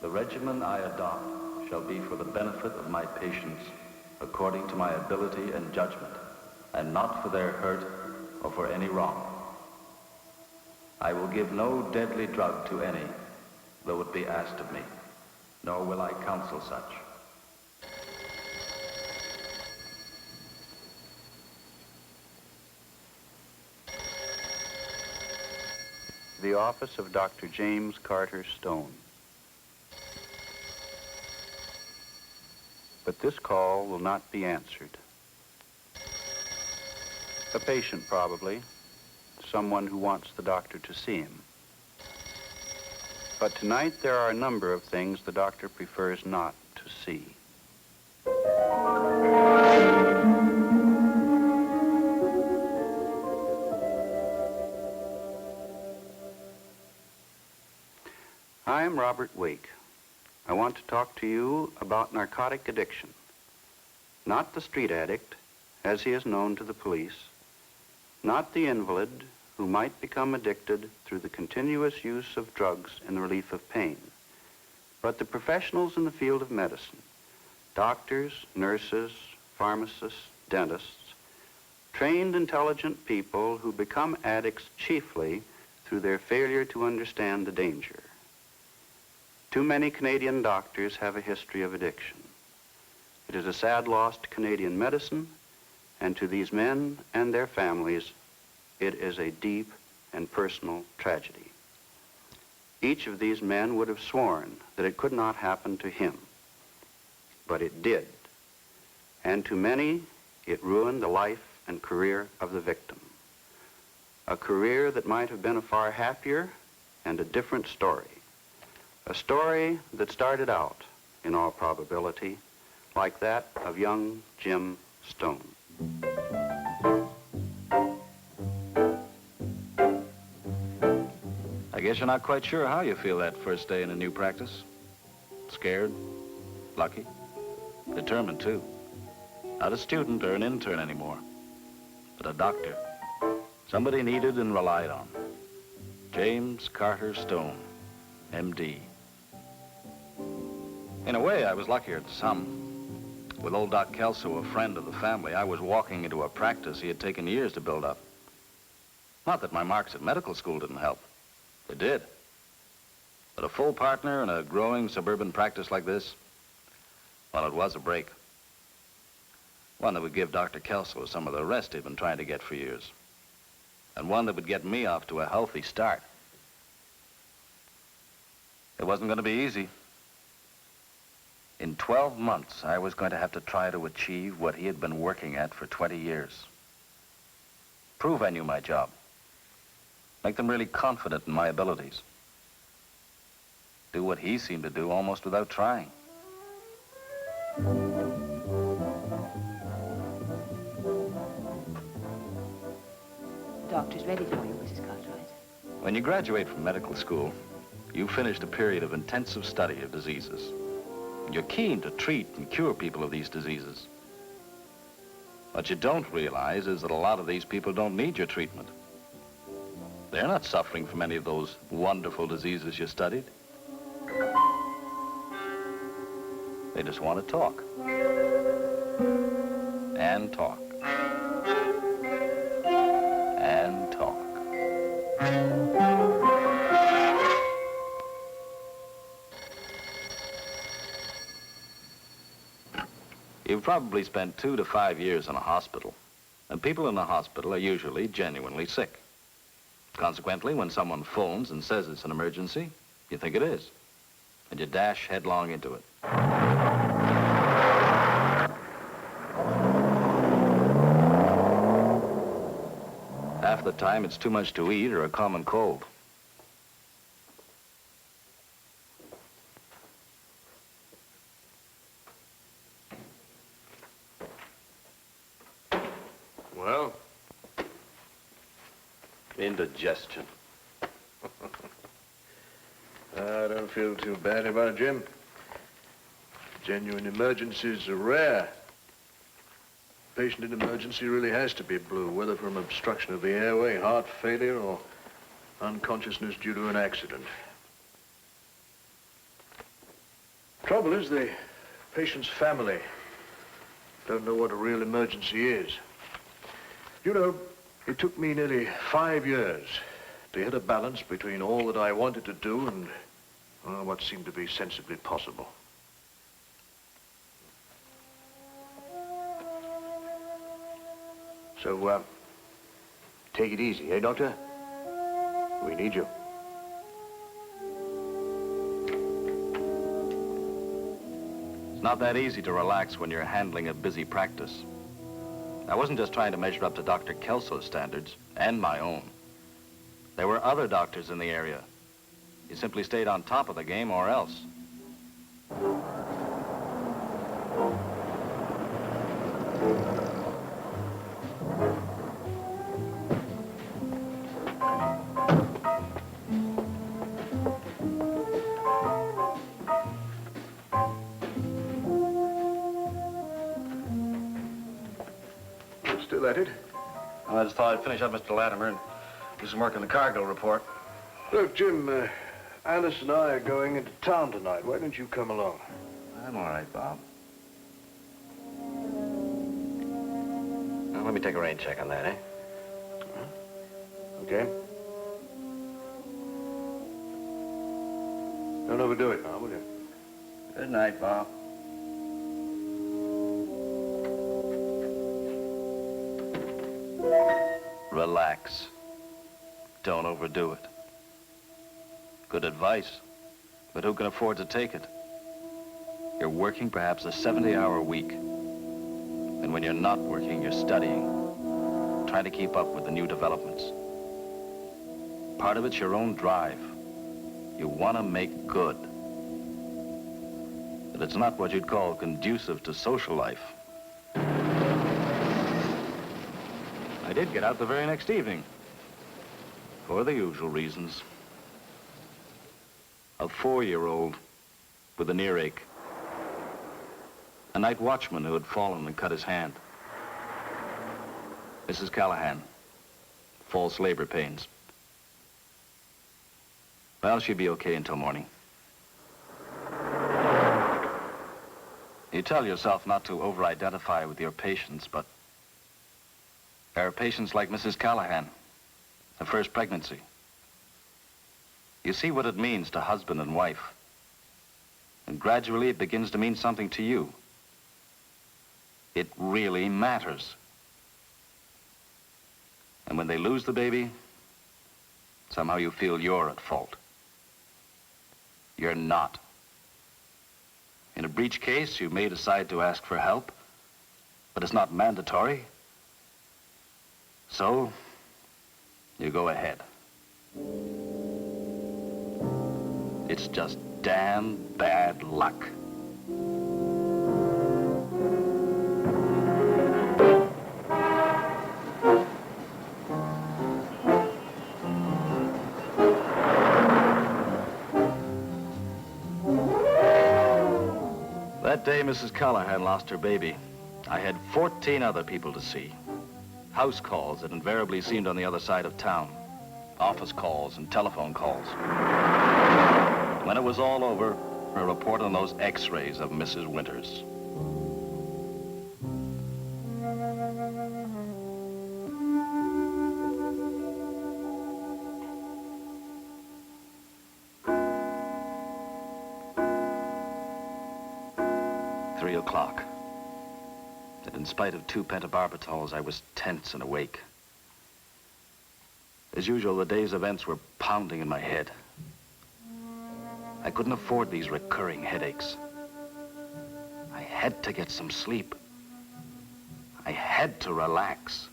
The regimen I adopt shall be for the benefit of my patients according to my ability and judgment, and not for their hurt or for any wrong. I will give no deadly drug to any, though it be asked of me, nor will I counsel such. The office of Dr. James Carter Stone. But this call will not be answered. A patient, probably. Someone who wants the doctor to see him. But tonight there are a number of things the doctor prefers not to see. I'm Robert Wake. I want to talk to you about narcotic addiction. Not the street addict, as he is known to the police. Not the invalid who might become addicted through the continuous use of drugs in the relief of pain. But the professionals in the field of medicine, doctors, nurses, pharmacists, dentists, trained, intelligent people who become addicts chiefly through their failure to understand the danger. Too many Canadian doctors have a history of addiction. It is a sad loss to Canadian medicine, and to these men and their families, it is a deep and personal tragedy. Each of these men would have sworn that it could not happen to him, but it did. And to many, it ruined the life and career of the victim. A career that might have been a far happier and a different story. A story that started out, in all probability, like that of young Jim Stone. I guess you're not quite sure how you feel that first day in a new practice. Scared, lucky, determined too. Not a student or an intern anymore, but a doctor. Somebody needed and relied on. James Carter Stone, MD. In a way, I was luckier than some. With old Doc Kelso, a friend of the family, I was walking into a practice he had taken years to build up. Not that my marks at medical school didn't help. They did. But a full partner in a growing suburban practice like this, well, it was a break. One that would give Dr. Kelso some of the rest he'd been trying to get for years. And one that would get me off to a healthy start. It wasn't going to be easy. In 12 months, I was going to have to try to achieve what he had been working at for 20 years. Prove I knew my job. Make them really confident in my abilities. Do what he seemed to do almost without trying. Doctor's ready for you, Mrs. Cartwright. When you graduate from medical school, you've finished a period of intensive study of diseases. You're keen to treat and cure people of these diseases. What you don't realize is that a lot of these people don't need your treatment. They're not suffering from any of those wonderful diseases you studied. They just want to talk. And talk. And talk. You've probably spent 2 to 5 years in a hospital, and people in the hospital are usually genuinely sick. Consequently, when someone phones and says it's an emergency, you think it is, and you dash headlong into it. Half the time, it's too much to eat or a common cold. Well, indigestion. I don't feel too bad about it, Jim. Genuine emergencies are rare. Patient in emergency really has to be blue, whether from obstruction of the airway, heart failure, or unconsciousness due to an accident. Trouble is, the patient's family don't know what a real emergency is. You know, it took me nearly 5 years to hit a balance between all that I wanted to do and what seemed to be sensibly possible. So, take it easy, eh, Doctor? We need you. It's not that easy to relax when you're handling a busy practice. I wasn't just trying to measure up to Dr. Kelso's standards, and my own. There were other doctors in the area. You simply stayed on top of the game or else. Still at it? I just thought I'd finish up Mr. Latimer and do some work on the cargo report. Look, Jim, Alice and I are going into town tonight. Why don't you come along? I'm all right, Bob. Now, let me take a rain check on that, eh? Okay. Don't overdo it now, will you? Good night, Bob. Relax. Don't overdo it. Good advice, but who can afford to take it? You're working perhaps a 70-hour week. And when you're not working, you're studying, trying to keep up with the new developments. Part of it's your own drive. You want to make good. But it's not what you'd call conducive to social life. I did get out the very next evening, for the usual reasons. A 4-year-old with an earache. A night watchman who had fallen and cut his hand. Mrs. Callahan, false labor pains. Well, she'll be okay until morning. You tell yourself not to over-identify with your patients, but there are patients like Mrs. Callahan, her first pregnancy. You see what it means to husband and wife. And gradually it begins to mean something to you. It really matters. And when they lose the baby, somehow you feel you're at fault. You're not. In a breach case, you may decide to ask for help, but it's not mandatory. So, you go ahead. It's just damn bad luck. That day Mrs. Callahan lost her baby, I had 14 other people to see. House calls that invariably seemed on the other side of town. Office calls and telephone calls. When it was all over, a report on those x-rays of Mrs. Winters. Three o'clock. And in spite of 2 pentobarbitals, I was tense and awake. As usual, the day's events were pounding in my head. I couldn't afford these recurring headaches. I had to get some sleep. I had to relax.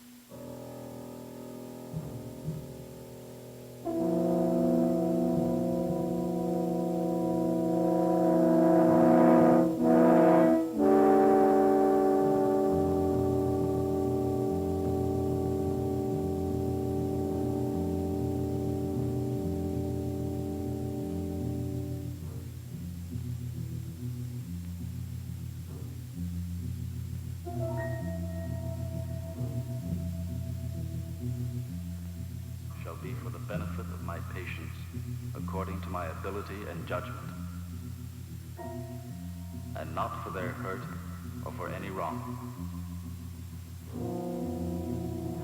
Be for the benefit of my patients, according to my ability and judgment. and not for their hurt or for any wrong.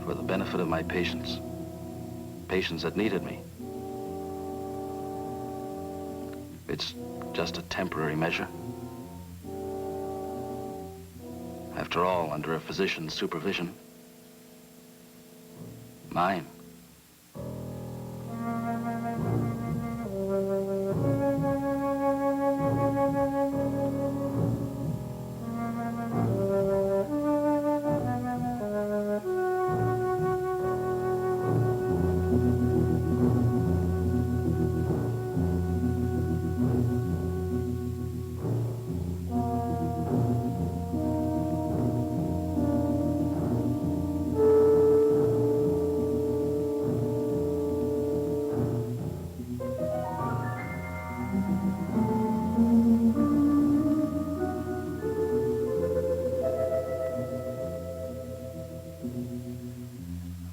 For the benefit of my patients, patients that needed me. It's just a temporary measure. After all, under a physician's supervision. Mine.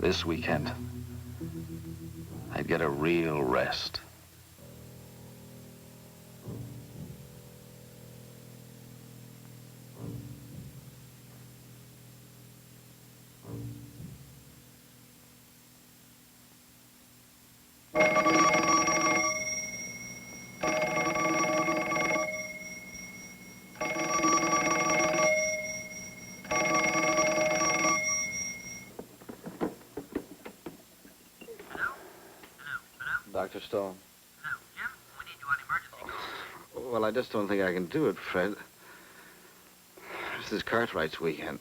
This weekend, I'd get a real rest. Dr. Stone. Hello, Jim. We need you on emergency call. Well, I just don't think I can do it, Fred. This is Cartwright's weekend.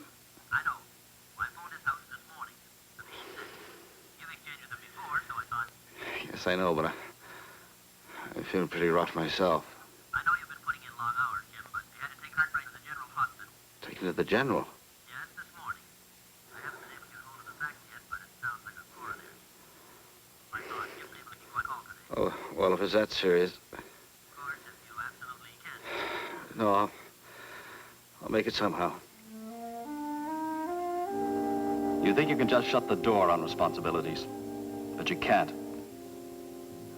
I know. I phoned his house this morning. But he's sick. You've exchanged with him before, so I thought... Yes, I know, but I'm feeling pretty rough myself. I know you've been putting in long hours, Jim, but you had to take Cartwright to the General Hospital. Taken to the general. Yes, this morning. I haven't been able to get hold of the facts yet, but it sounds like a core there. I thought Jim may be able to call today. Oh, well, if it's that serious. Of course, if you absolutely can. No, I'll make it somehow. You think you can just shut the door on responsibilities, but you can't.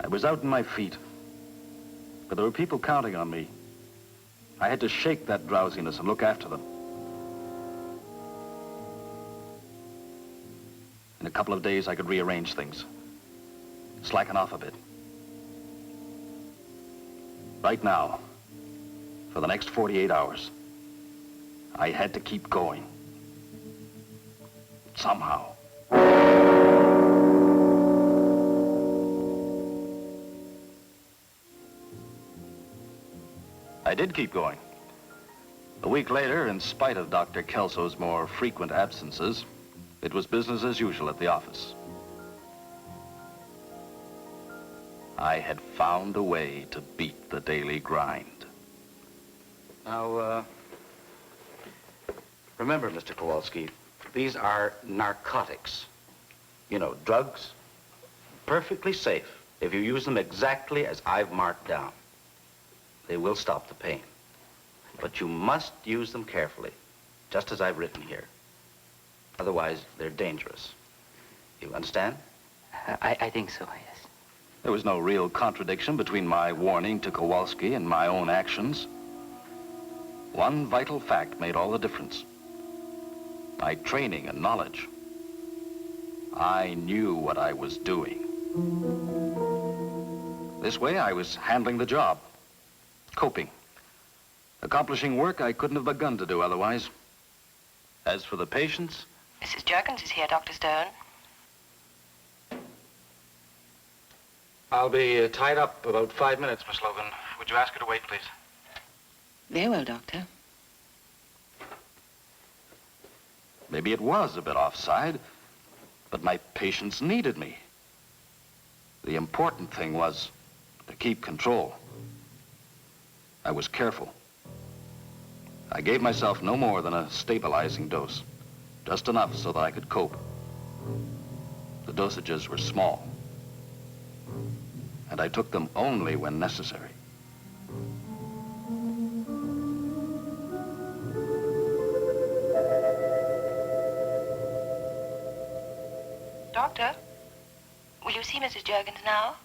I was out in my feet, but there were people counting on me. I had to shake that drowsiness and look after them. In a couple of days, I could rearrange things, slacken off a bit. Right now, for the next 48 hours, I had to keep going. Somehow. I did keep going. A week later, in spite of Dr. Kelso's more frequent absences, it was business as usual at the office. I had found a way to beat the daily grind. Now, remember, Mr. Kowalski, these are narcotics. You know, drugs, perfectly safe if you use them exactly as I've marked down. They will stop the pain. But you must use them carefully, just as I've written here. Otherwise, they're dangerous. You understand? I think so, yes. There was no real contradiction between my warning to Kowalski and my own actions. One vital fact made all the difference. My training and knowledge. I knew what I was doing. This way, I was handling the job, coping, accomplishing work I couldn't have begun to do otherwise. As for the patients... Mrs. Jerkins is here, Dr. Stone. I'll be tied up about 5 minutes, Miss Logan. Would you ask her to wait, please? Very well, Doctor. Maybe it was a bit offside, but my patients needed me. The important thing was to keep control. I was careful. I gave myself no more than a stabilizing dose, just enough so that I could cope. The dosages were small, and I took them only when necessary. Doctor, will you see Mrs. Jerkins now?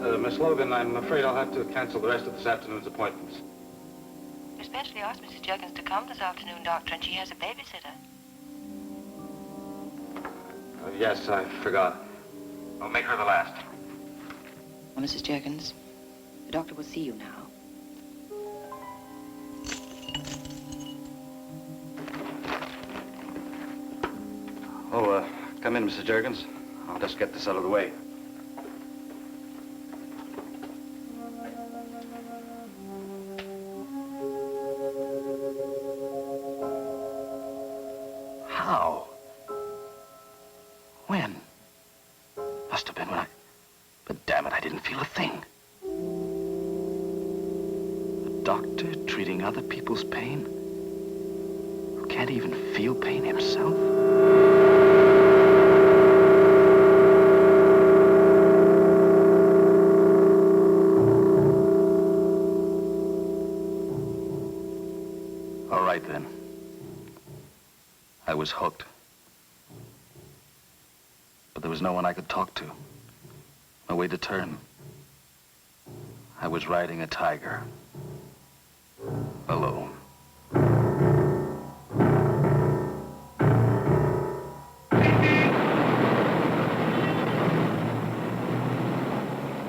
Miss Logan, I'm afraid I'll have to cancel the rest of this afternoon's appointments. You especially asked Mrs. Juggins to come this afternoon, Doctor, and she has a babysitter. Yes, I forgot. I'll make her the last. Well, Mrs. Juggins, the doctor will see you now. Oh, come in, Mrs. Juergens. I'll just get this out of the way. How? When? Must have been when I... But damn it, I didn't feel a thing. A doctor treating other people's pain? Who can't even feel pain himself? All right, then. I was hooked. But there was no one I could talk to. No way to turn. I was riding a tiger. Alone.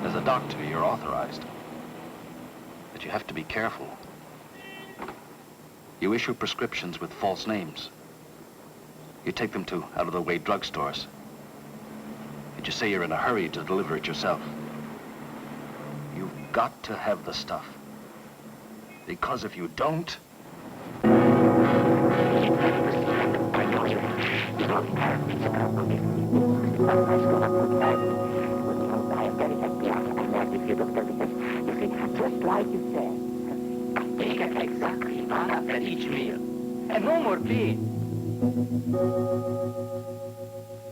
As a doctor, you're authorized. But you have to be careful. You issue prescriptions with false names. You take them to out-of-the-way drugstores. And you say you're in a hurry to deliver it yourself. You've got to have the stuff. Because if you don't... Just like you said. Take it exactly one after each meal. And no more pain.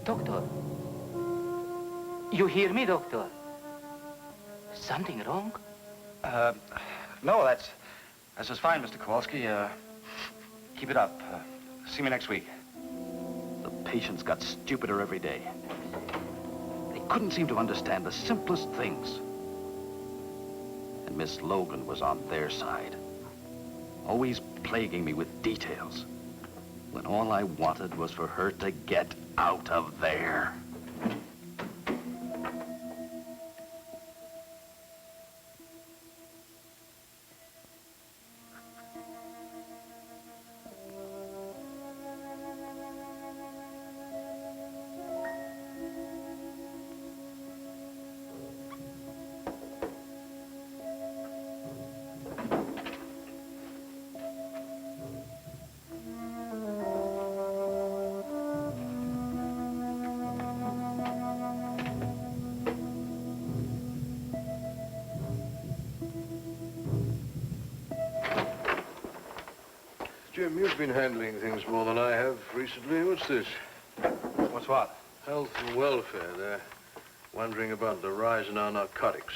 Doctor. You hear me, Doctor? Something wrong? No, that's just fine, Mr. Kowalski. Keep it up. See me next week. The patients got stupider every day. They couldn't seem to understand the simplest things. And Miss Logan was on their side, always plaguing me with details, when all I wanted was for her to get out of there. Jim, you've been handling things more than I have recently. What's this? What's what? Health and welfare. They're wondering about the rise in our narcotics.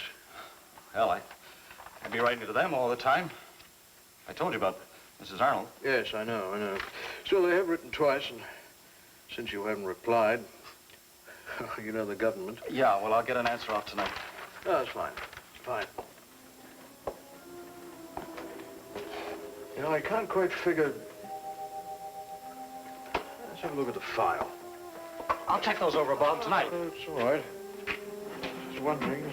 Hell, I'd be writing to them all the time. I told you about Mrs. Arnold. Yes, I know. Still, they have written twice, and since you haven't replied, you know the government. Yeah, well, I'll get an answer off tonight. No, it's fine. It's fine. You know, I can't quite figure... Let's have a look at the file. I'll check those over, Bob, tonight. It's all right. Just wondering...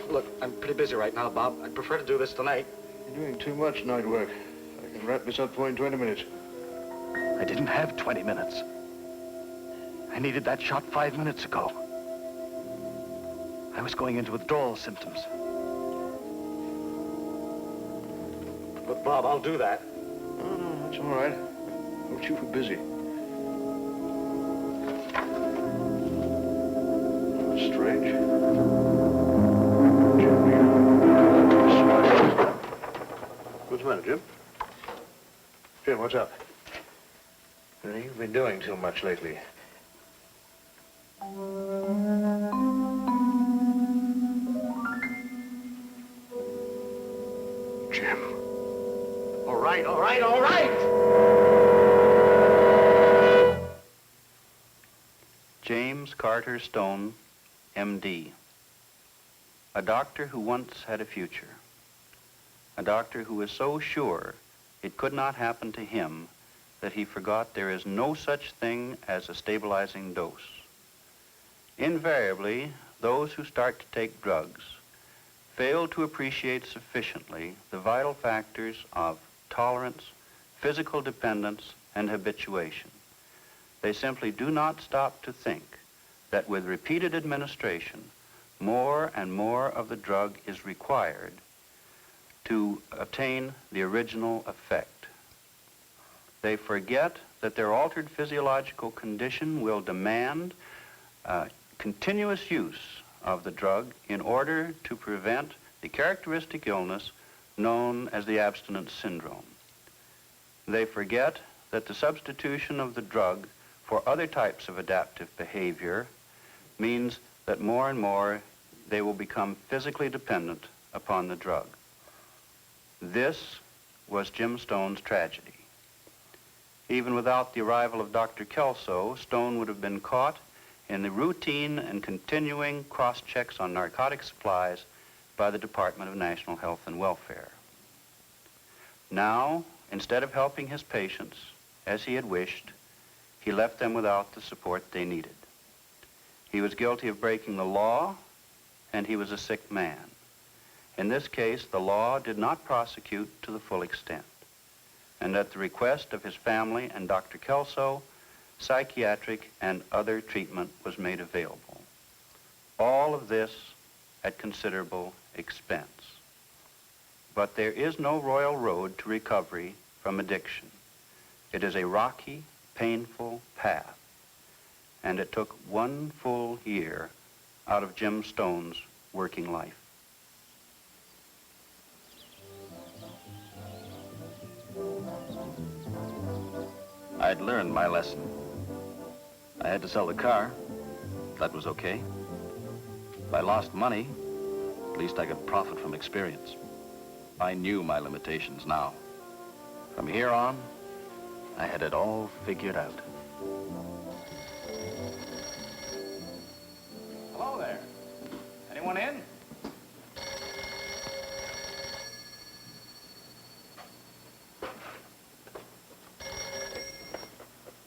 Look, I'm pretty busy right now, Bob. I'd prefer to do this tonight. You're doing too much night work. I can wrap this up for you in 20 minutes. I didn't have 20 minutes. I needed that shot 5 minutes ago. I was going into withdrawal symptoms. Look, Bob, I'll do that. No, that's all right. Don't you for busy. Strange. What's the matter, Jim? Jim, what's up? You've been doing too much lately. Jim. All right. James Carter Stone, M.D., A doctor who once had a future. A doctor who was so sure it could not happen to him that he forgot there is no such thing as a stabilizing dose. Invariably, those who start to take drugs fail to appreciate sufficiently the vital factors of tolerance, physical dependence, and habituation. They simply do not stop to think that with repeated administration, more and more of the drug is required to obtain the original effect. They forget that their altered physiological condition will demand continuous use of the drug in order to prevent the characteristic illness known as the abstinence syndrome. They forget that the substitution of the drug for other types of adaptive behavior means that more and more they will become physically dependent upon the drug. This was Jim Stone's tragedy. Even without the arrival of Dr. Kelso, Stone would have been caught in the routine and continuing cross-checks on narcotic supplies by the Department of National Health and Welfare. Now, instead of helping his patients as he had wished, he left them without the support they needed. He was guilty of breaking the law, and he was a sick man. In this case, the law did not prosecute to the full extent, and at the request of his family and Dr. Kelso, psychiatric and other treatment was made available. All of this at considerable expense. But there is no royal road to recovery from addiction. It is a rocky, painful path, and it took 1 full year out of Jim Stone's working life. I'd learned my lesson. I had to sell the car. That was okay. If I lost money, at least I could profit from experience. I knew my limitations now. From here on, I had it all figured out. Hello there. Anyone in?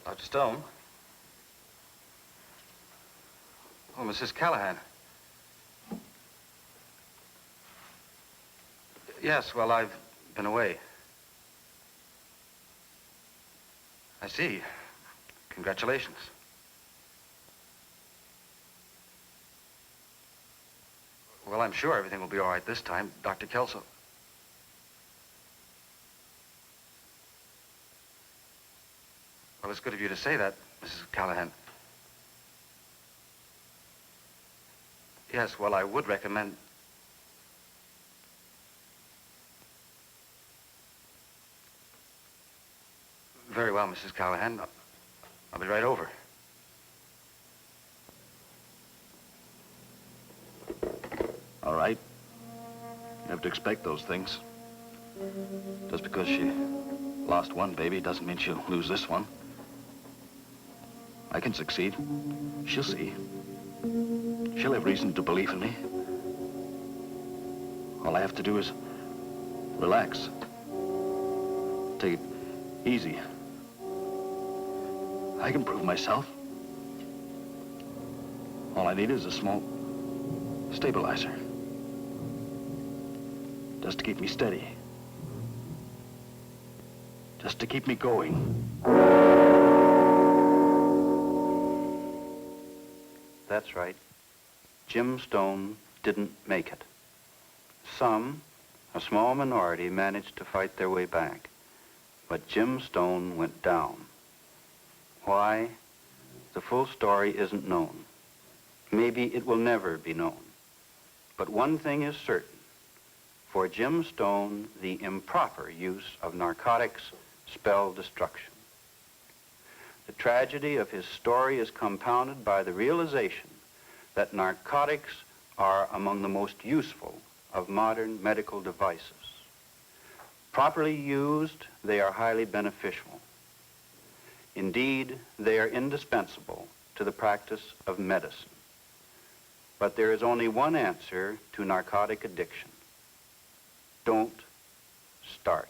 Dr. Stone? Oh, Mrs. Callahan. Yes, well, I've been away. I see. Congratulations. Well, I'm sure everything will be all right this time. Dr. Kelso. Well, it's good of you to say that, Mrs. Callahan. Yes, well, I would recommend... Very well, Mrs. Callahan. I'll be right over. All right. You have to expect those things. Just because she lost one baby doesn't mean she'll lose this one. I can succeed. She'll see. She'll have reason to believe in me. All I have to do is relax. Take it easy. I can prove myself. All I need is a small stabilizer. Just to keep me steady. Just to keep me going. That's right. Jim Stone didn't make it. Some, a small minority, managed to fight their way back. But Jim Stone went down. Why? The full story isn't known. Maybe it will never be known. But one thing is certain. For Jim Stone, the improper use of narcotics spelled destruction. The tragedy of his story is compounded by the realization that narcotics are among the most useful of modern medical devices. Properly used, they are highly beneficial. Indeed, they are indispensable to the practice of medicine. But there is only one answer to narcotic addiction. Don't start.